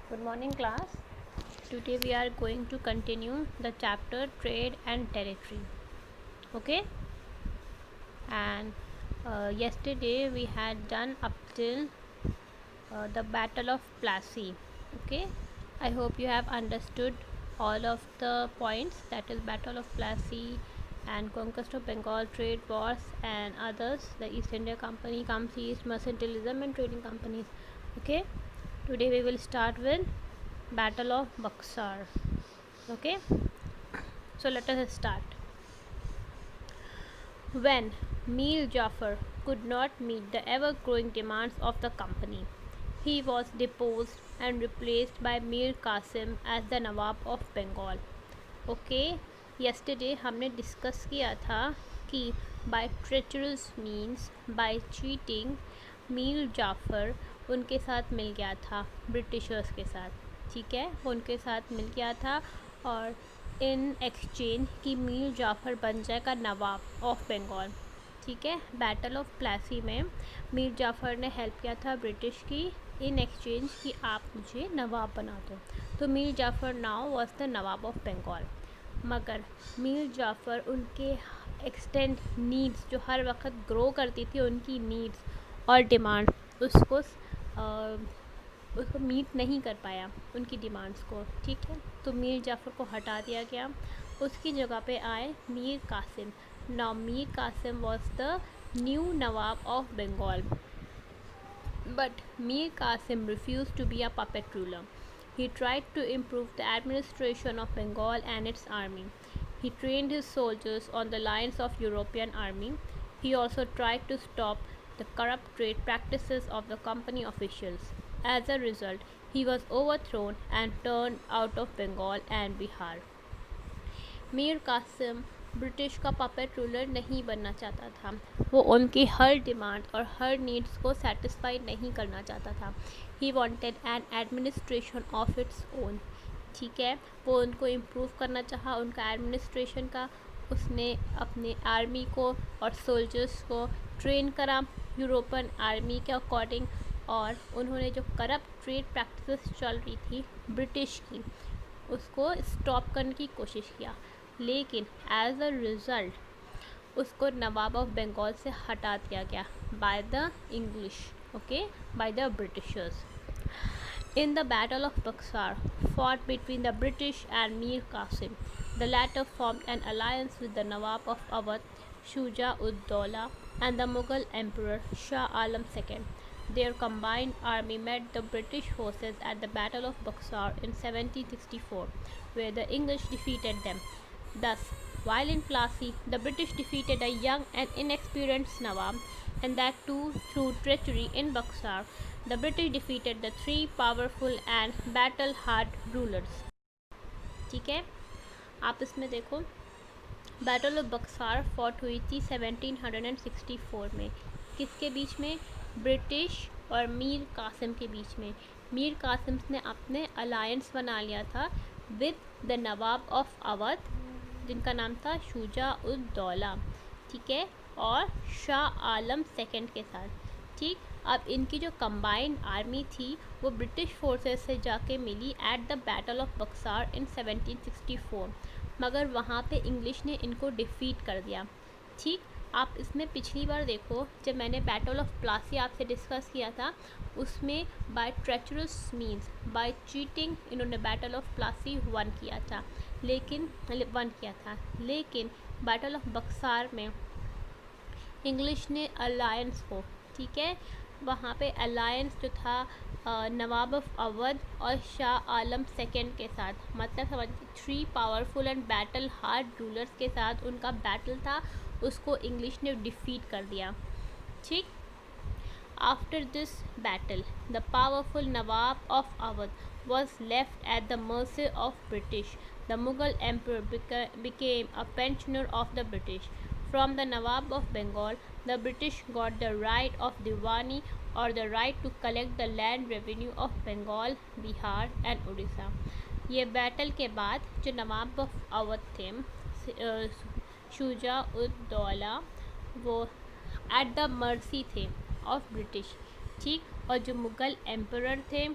Good morning, class. Today we are going to continue the chapter Trade and Territory. Okay, and yesterday we had done up till the Battle of Plassey. Okay, I hope you have understood all of the points, that is, Battle of Plassey and Conquest of Bengal, trade wars, and others. The East India Company comes east, mercantilism, and trading companies. Okay, today we will start with Battle of Buxar. Okay, so let us start. When Mir Jafar could not meet the ever growing demands of the company, he was deposed and replaced by Mir Qasim as the Nawab of Bengal. Okay, yesterday हमने discuss किया था कि by treacherous means, by cheating, Mir Jafar उनके साथ मिल गया था Britishers के साथ. ठीक है, उनके साथ मिल गया था और इन एक्सचेंज कि मीर जाफ़र बन जाएगा नवाब ऑफ बंगाल. ठीक है, बैटल ऑफ प्लासी में मीर जाफ़र ने हेल्प किया था ब्रिटिश की इन एक्सचेंज कि आप मुझे नवाब बना दो. तो Mir Jafar now was the Nawab of Bengal. मगर मीर जाफ़र उनके एक्सटेंड नीड्स जो हर वक्त ग्रो करती थी, उनकी नीड्स और डिमांड उसको मीट नहीं कर पाया, उनकी डिमांड्स को. ठीक है, तो मीर जाफ़र को हटा दिया गया. उसकी जगह पे आए Mir Qasim. Now Mir Qasim was the new Nawab of Bengal. But Mir Qasim refused to be a puppet ruler. He tried to improve the administration of Bengal and its army. He trained his soldiers on the lines of European army. He also tried to stop the corrupt trade practices of the company officials. As a result, he was overthrown and turned out of Bengal and Bihar. Mir Qasim British का puppet ruler नहीं बनना चाहता था. वो उनकी हर demand और हर needs को satisfy नहीं करना चाहता था. He wanted an administration of its own. ठीक है, वो उनको इम्प्रूव करना चाहा उनका एडमिनिस्ट्रेशन का. उसने अपने आर्मी को और सोल्जर्स को ट्रेन करा यूरोपियन आर्मी के अकॉर्डिंग. और उन्होंने जो करप्ट ट्रेड प्रैक्टिसेस चल रही थी ब्रिटिश की, उसको स्टॉप करने की कोशिश किया. लेकिन एज अ रिज़ल्ट उसको नवाब ऑफ बंगाल से हटा दिया गया by the English. Okay, by the Britishers. In the Battle of Buxar, fought between the British and Mir Qasim, the latter formed an alliance with the Nawab of Awadh, Shuja-ud-Dawla, and the Mughal Emperor Shah Alam II. Their combined army met the British forces at the Battle of Buxar in 1764, where the English defeated them. Thus, while in Plassey, the British defeated a young and inexperienced Nawab, and that too through treachery. In Buxar, the British defeated the three powerful and battle-hardened rulers. ठीक है, आप इसमें देखो, battle of Berkshire fought हुई थी 1764 में. किसके बीच में? ब्रिटिश और मीर कासिम के बीच में. मीर कासिम ने अपने अलायंस बना लिया था with the Nawab of Awadh, जिनका नाम था शुजा-उद-दौला. ठीक है, और शाह आलम सेकंड के साथ. ठीक, अब इनकी जो कंबाइंड आर्मी थी वो ब्रिटिश फोर्सेस से जाके मिली at the battle of Buxar in 1764. मगर वहाँ पे इंग्लिश ने इनको डिफ़ीट कर दिया. ठीक, आप इसमें पिछली बार देखो जब मैंने बैटल ऑफ प्लासी आपसे डिस्कस किया था, उसमें by treacherous means, by cheating इन्होंने बैटल ऑफ प्लासी वन किया था. लेकिन बैटल ऑफ बक्सार में इंग्लिश ने अलायंस को, ठीक है, वहाँ पे अलायंस जो था नवाब ऑफ अवध और शाह आलम सेकंड के साथ, मतलब समझ, three powerful and battle hard rulers के साथ उनका बैटल था. उसको इंग्लिश ने डिफीट कर दिया. ठीक, after this battle the powerful Nawab of Awadh was left at the mercy of British. The Mughal emperor became a pensioner of the British. From the Nawab of Bengal, the British got the right of Diwani, or the right to collect the land revenue of Bengal, Bihar and Odisha. ये battle के बाद जो नवाब of Awadh थे, शुजा-उद-दौला, वो at the mercy थे of British. ठीक, और जो मुग़ल एम्परर थे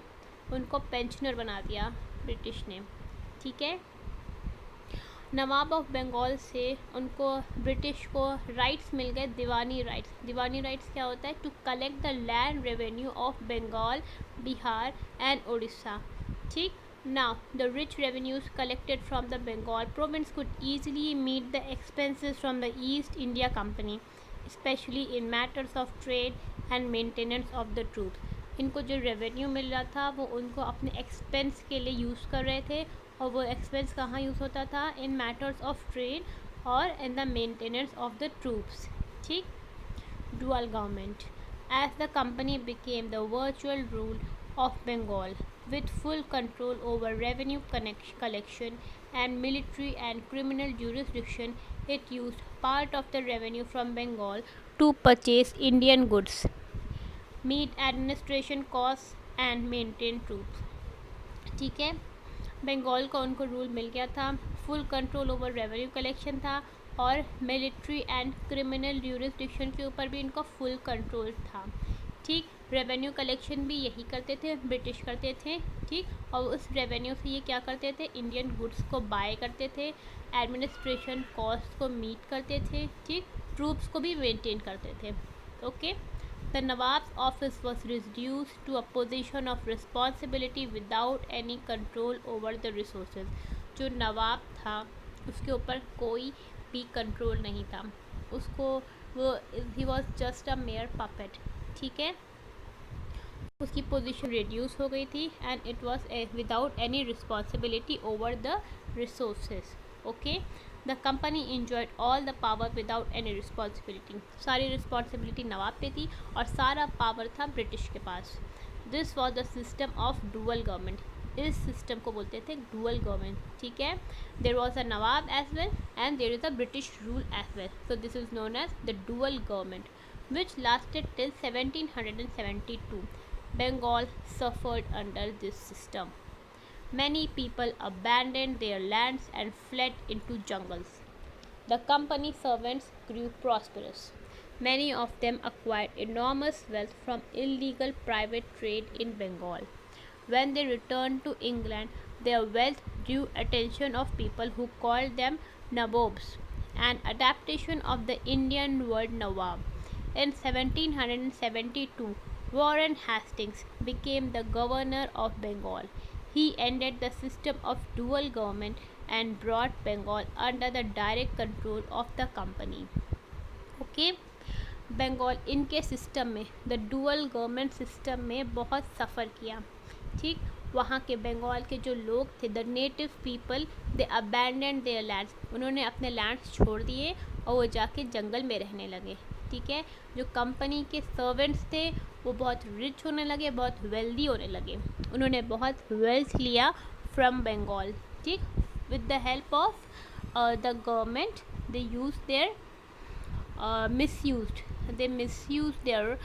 उनको पेंशनर बना दिया ब्रिटिश ने, ठीक है। नवाब ऑफ बंगाल से उनको ब्रिटिश को राइट्स मिल गए, दीवानी राइट्स। दीवानी राइट्स क्या होता है? To collect the land revenue of Bengal, Bihar and Orissa, ठीक। Now the rich revenues collected from the Bengal province could easily meet the expenses from the East India Company, especially in matters of trade and maintenance of the troops. इनको जो revenue मिल रहा था वो उनको अपने expense के लिए यूज़ कर रहे थे, और वो एक्सपेंस कहाँ यूज़ होता था? इन मैटर्स ऑफ ट्रेड और in the maintenance of the troops, ठीक। Dual government, as the company became the virtual rule of Bengal with full control over revenue collection and military and criminal jurisdiction, it used part of the revenue from Bengal to purchase Indian goods, meet administration costs and maintain troops, ठीक है। बंगाल का उनको rule मिल गया था, full control over revenue collection था, और military and criminal jurisdiction के ऊपर भी इनका फुल कंट्रोल था, ठीक। रेवेन्यू कलेक्शन भी यही करते थे, ब्रिटिश करते थे, ठीक। और उस रेवेन्यू से ये क्या करते थे? इंडियन गुड्स को बाय करते थे, एडमिनिस्ट्रेशन कॉस्ट को मीट करते थे, ठीक। ट्रूप्स को भी मेंटेन करते थे, okay. The Nawab's office was reduced to a position of responsibility without any control over the resources. जो नवाब था उसके ऊपर कोई भी कंट्रोल नहीं था, उसको वो he was just a mere puppet, ठीक है। उसकी पोजीशन रिड्यूस हो गई थी, and it was without any responsibility over the resources, okay. The company enjoyed all the power without any responsibility, सारी रिस्पॉन्सिबिलिटी नवाब पे थी और सारा पावर था ब्रिटिश के पास। This was the system of dual government, इस सिस्टम को बोलते थे डुअल गवर्नमेंट, ठीक है। There was a nawab as well and there is a British rule as well, so this is known as the dual government which lasted till 1772. Bengal suffered under this system. Many people abandoned their lands and fled into jungles. The company servants grew prosperous. Many of them acquired enormous wealth from illegal private trade in Bengal. When they returned to England, their wealth drew attention of people who called them nabobs, an adaptation of the Indian word nawab. In 1772, Warren Hastings became the governor of Bengal. He ended the system of dual government and brought Bengal under the direct control of the company. Okay? Bengal इनके system में, the dual government system में बहुत सफ़र किया, ठीक। वहाँ के बंगाल के जो लोग थे, the native people, they abandon there lands, उन्होंने अपने लैंड्स छोड़ दिए और वो जाके जंगल में रहने लगे, ठीक है। जो कंपनी के सर्वेंट्स थे वो बहुत रिच होने लगे, बहुत वेल्दी होने लगे, उन्होंने बहुत वेल्थ लिया फ्रॉम बंगाल, ठीक। With the help of the government they use their misuse their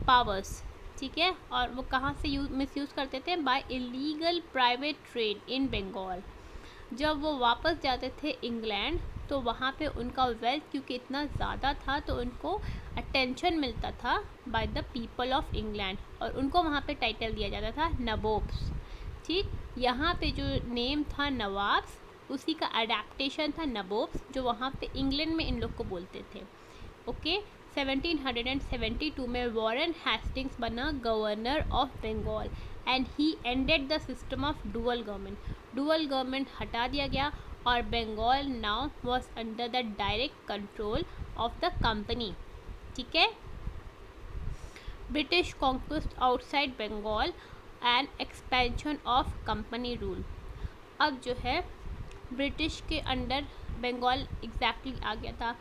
powers, ठीक है। और वो कहाँ से मिसयूज़ करते थे? By illegal private trade in Bengal. जब वो वापस जाते थे इंग्लैंड तो वहाँ पे उनका वेल्थ क्योंकि इतना ज़्यादा था तो उनको अटेंशन मिलता था by the people of England, और उनको वहाँ पे टाइटल दिया जाता था नबोब्स, ठीक। यहाँ पे जो नेम था नवाब्स, उसी का अडेप्टेशन था नबोब्स, जो वहाँ पे इंग्लैंड में इन लोग को बोलते थे, ओके। 1772 में वॉरेन हेस्टिंग्स बना governor of Bengal and he ended the system of dual government. Dual government हटा दिया गया और Bengal now was under the direct control of the company, ठीक है। British conquest outside Bengal and expansion of company rule. अब जो है ब्रिटिश के अंडर बंगाल एग्जैक्टली आ गया था,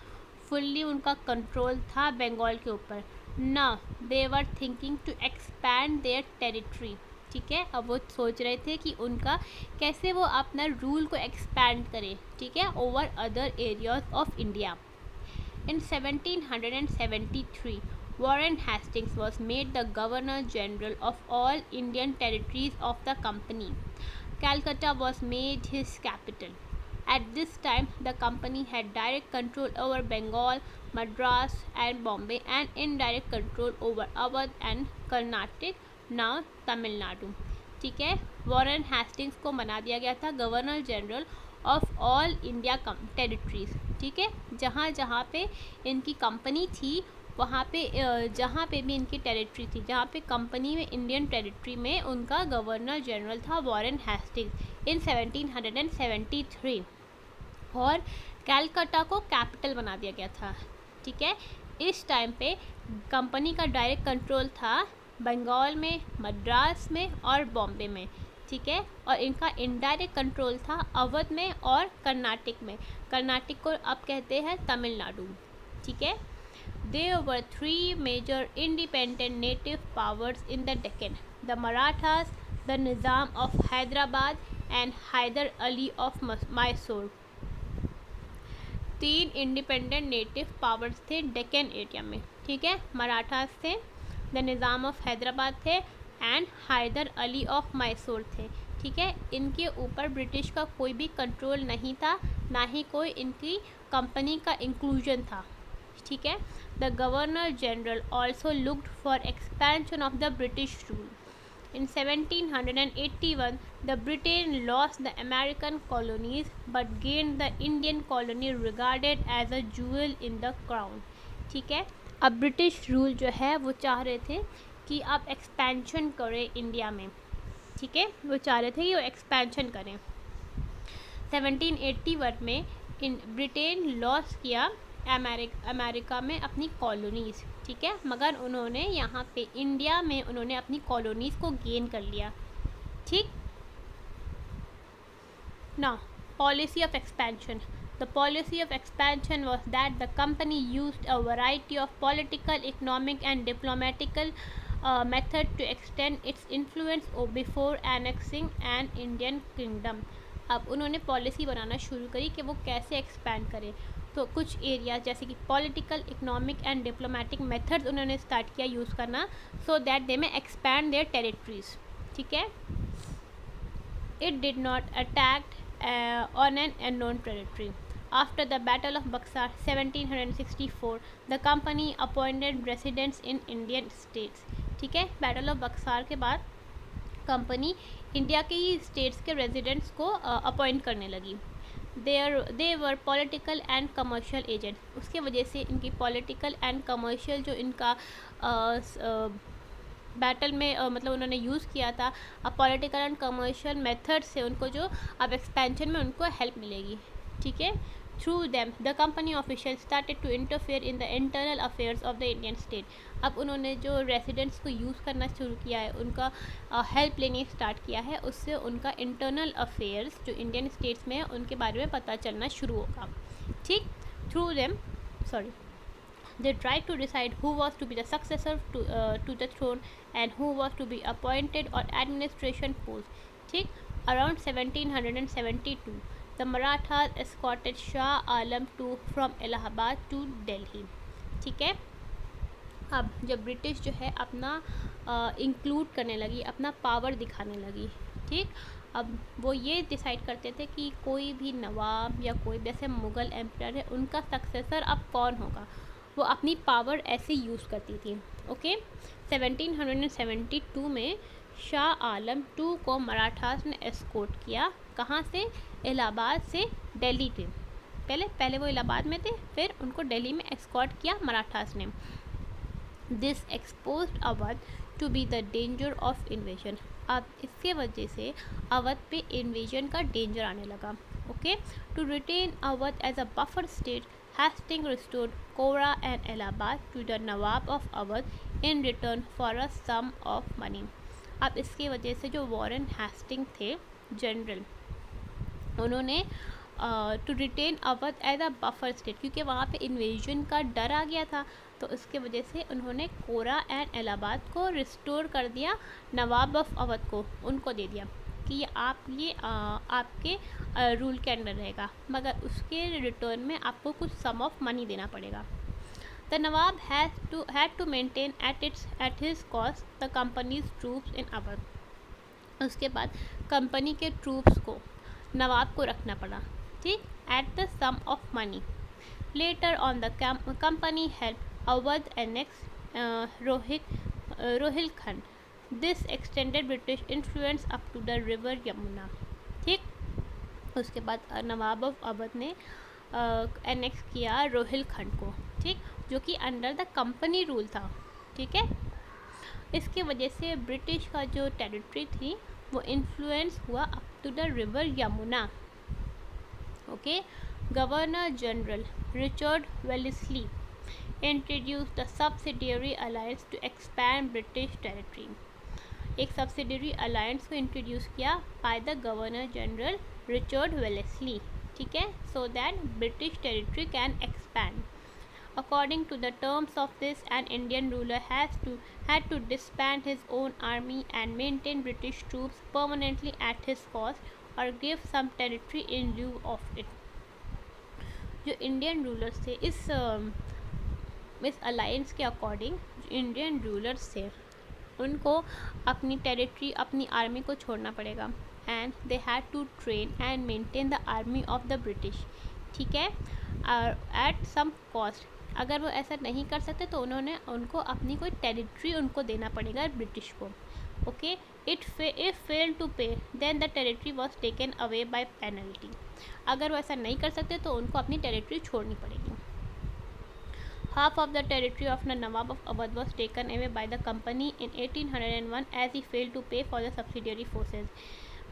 फुल्ली उनका कंट्रोल था बंगाल के ऊपर। Now they were thinking to expand their territory, ठीक है। अब वो सोच रहे थे कि उनका कैसे वो अपना रूल को एक्सपैंड करें, ठीक है, over other areas of India. In 1773 Warren Hastings was made the governor general of all Indian territories of the company. Calcutta was made his capital. At this time, the company had direct control over Bengal, Madras and Bombay, and indirect control over Awadh and Karnataka, now Tamil Nadu. ठीक है, Warren Hastings को बना दिया गया था governor general of all India territories. ठीक है, जहाँ जहाँ पे इनकी कंपनी थी वहाँ पे जहाँ पे भी इनकी टेरिटरी थी, जहाँ पे कंपनी में इंडियन टेरिटरी में उनका गवर्नर जनरल था वॉरेन हेस्टिंग्स इन 1773। और कैलकाटा को कैपिटल बना दिया गया था। ठीक है, इस टाइम पे कंपनी का डायरेक्ट कंट्रोल था बंगाल में, मद्रास में और बॉम्बे में। ठीक है, और इनका इनडायरेक्ट कंट्रोल था अवध में और कर्नाटक में। कर्नाटक को अब कहते हैं तमिलनाडु। ठीक है, there were three major independent native powers in the Deccan: the Marathas, the Nizam of Hyderabad and Hyder Ali of Mysore। तीन इंडिपेंडेंट नेटिव पावर्स थे डेक्कन एरिया में। ठीक है, मराठास थे, द निज़ाम ऑफ हैदराबाद थे एंड हैदर अली ऑफ मैसूर थे। ठीक है, इनके ऊपर ब्रिटिश का कोई भी कंट्रोल नहीं था, ना ही कोई इनकी कंपनी का इंक्लूजन था। ठीक है, the governor general also looked for expansion of the British rule. In 1781, the Britain lost the American colonies but gained the Indian colony regarded as a jewel in the crown। ठीक है, अब British rule जो है वो चाह रहे थे कि आप एक्सपेंशन करें इंडिया में। ठीक है, वो चाह रहे थे कि वो एक्सपेंशन करें। 1781 में ब्रिटेन लॉस किया अमेरिका में अपनी कॉलोनीज़। ठीक है, मगर उन्होंने यहाँ पे इंडिया में उन्होंने अपनी कॉलोनीज़ को गेन कर लिया। ठीक, ना policy of expansion. The policy of expansion was that the company used a variety of political, economic and diplomatical method to extend its influence before annexing an Indian kingdom. अब उन्होंने policy बनाना शुरू करी कि वो कैसे एक्सपैंड करें। तो कुछ एरिया जैसे कि political, economic and diplomatic methods उन्होंने स्टार्ट किया यूज़ करना, सो दैट दे में एक्सपैंड देयर टेरिटरीज। ठीक है, it did not attack on an unknown territory. After the battle of Buxar 1764, the company appointed residents in Indian states. ठीक है, battle of Buxar के बाद कंपनी इंडिया के ही स्टेट्स के रेजिडेंट्स को अपॉइंट करने लगी। दे वर पॉलिटिकल एंड कमर्शियल एजेंट। उसके वजह से इनकी पॉलिटिकल एंड कमर्शियल जो इनका बैटल में मतलब उन्होंने यूज़ किया था, अब पॉलिटिकल एंड कमर्शियल मेथड से उनको जो अब एक्सपेंशन में उनको हेल्प मिलेगी। ठीक है, through them the company official started to interfere in the internal affairs of the Indian state. अब उन्होंने जो रेसिडेंट्स को यूज़ करना शुरू किया है, उनका हेल्प लेने स्टार्ट किया है, उससे उनका इंटरनल अफेयर्स जो इंडियन स्टेट्स में है उनके बारे में पता चलना शुरू होगा। ठीक, through them they tried to decide who was to be the successor to the throne and who was to be appointed on administration post। ठीक, around 1772 the Marathas escorted Shah Alam II from Allahabad to Delhi। ठीक है, अब जब British जो है अपना include करने लगी, अपना पावर दिखाने लगी। ठीक, अब वो ये डिसाइड करते थे कि कोई भी नवाब या कोई भी ऐसे मुग़ल एम्परर है, उनका सक्सेसर अब कौन होगा, वो अपनी पावर ऐसे यूज़ करती थी। ओके, 1772 में शाह आलम II को मराठास ने एस्कॉर्ट किया। कहाँ से? इलाहाबाद से दिल्ली थे। पहले वो इलाहाबाद में थे, फिर उनको दिल्ली में एस्कॉर्ट किया मराठास ने। This exposed Awadh to be the danger of invasion. अब इसके वजह से अवध पे इन्वेजन का डेंजर आने लगा। Okay, to retain Awadh as a buffer state, Hastings restored Kora and Allahabad to the Nawab of Awadh in return for a sum of money। अब इसकी वजह से जो वॉरेन हेस्टिंग थे जनरल, उन्होंने to retain Awadh as a buffer state, क्योंकि वहाँ पे इन्वेजन का डर आ गया था, तो उसके वजह से उन्होंने कोरा एंड इलाहाबाद को रिस्टोर कर दिया, नवाब ऑफ अवध को उनको दे दिया कि ये आपके रूल के अंडर रहेगा, मगर उसके रिटर्न में आपको कुछ सम ऑफ मनी देना पड़ेगा। The Nawab had to maintain at his cost the company's troops in Awadh. उसके बाद कंपनी के ट्रूप्स को नवाब को रखना पड़ा। ठीक, at the sum of money. Later on the company help Awadh annex Rohilkhand this extended British influence up to the river Yamuna. ठीक, उसके बाद नवाब ऑफ अवध ने एनेक्स किया रोहिलखंड को, ठीक, जो कि अंडर द कंपनी रूल था। ठीक है, इसके वजह से ब्रिटिश का जो टेरिटरी थी वो इन्फ्लुएंस हुआ up to the river Yamuna. Okay, governor general Richard Wellesley introduce the subsidiary alliance to expand British territory. एक सब्सिडियरी अलायंस को इंट्रोड्यूस किया by the governor general Richard Wellesley, ठीक है, so that British territory can expand. According to the terms of this, an Indian ruler had to disband his own army and maintain British troops permanently at his cost or give some territory in lieu of it. जो Indian rulers थे इस alliance के according, Indian rulers थे उनको अपनी territory, अपनी army को छोड़ना पड़ेगा, and they had to train and maintain the army of the British, ठीक है, एट सम कॉस्ट। अगर वो ऐसा नहीं कर सकते तो उनको अपनी कोई टेरिटरी उनको देना पड़ेगा ब्रिटिश को। Okay, if fail to pay then the territory was taken away by penalty. अगर वो ऐसा नहीं कर सकते तो उनको अपनी टेरिटरी छोड़नी पड़ेगी। Half of the territory of the Nawab of Awadh was taken away by the company in 1801 as he failed to pay for the subsidiary forces.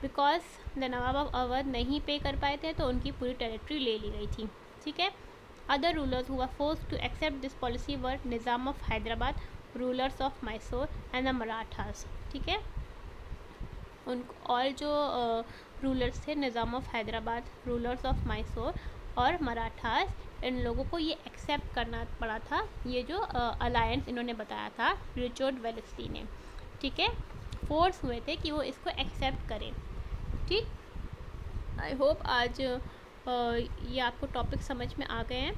Because the Nawab of Awadh नहीं पे कर पाए थे तो उनकी पूरी टेरिटरी ले ली गई थी, ठीक है। Other rulers who were forced to accept this policy were Nizam of Hyderabad, rulers of Mysore and the Marathas, ठीक है। और जो रूलर्स थे Nizam of Hyderabad, rulers of Mysore और मराठास, इन लोगों को ये एक्सेप्ट करना पड़ा था, ये जो अलायंस इन्होंने बताया था रिचर्ड वेलेस्ली ने, ठीक है, फोर्स हुए थे कि वो इसको एक्सेप्ट करें। ठीक, आई होप आज ये आपको टॉपिक समझ में आ गए हैं।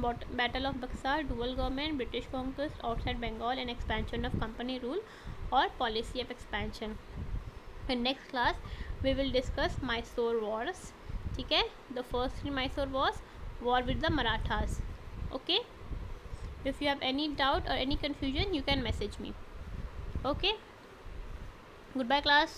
Battle of Buxar, dual government, British conquest outside Bengal and expansion of company rule और policy of expansion. In next class we will discuss Mysore wars, ठीक है। The first in Mysore was war with the Marathas. Okay, if you have any doubt or any confusion you can message me. Okay, goodbye class.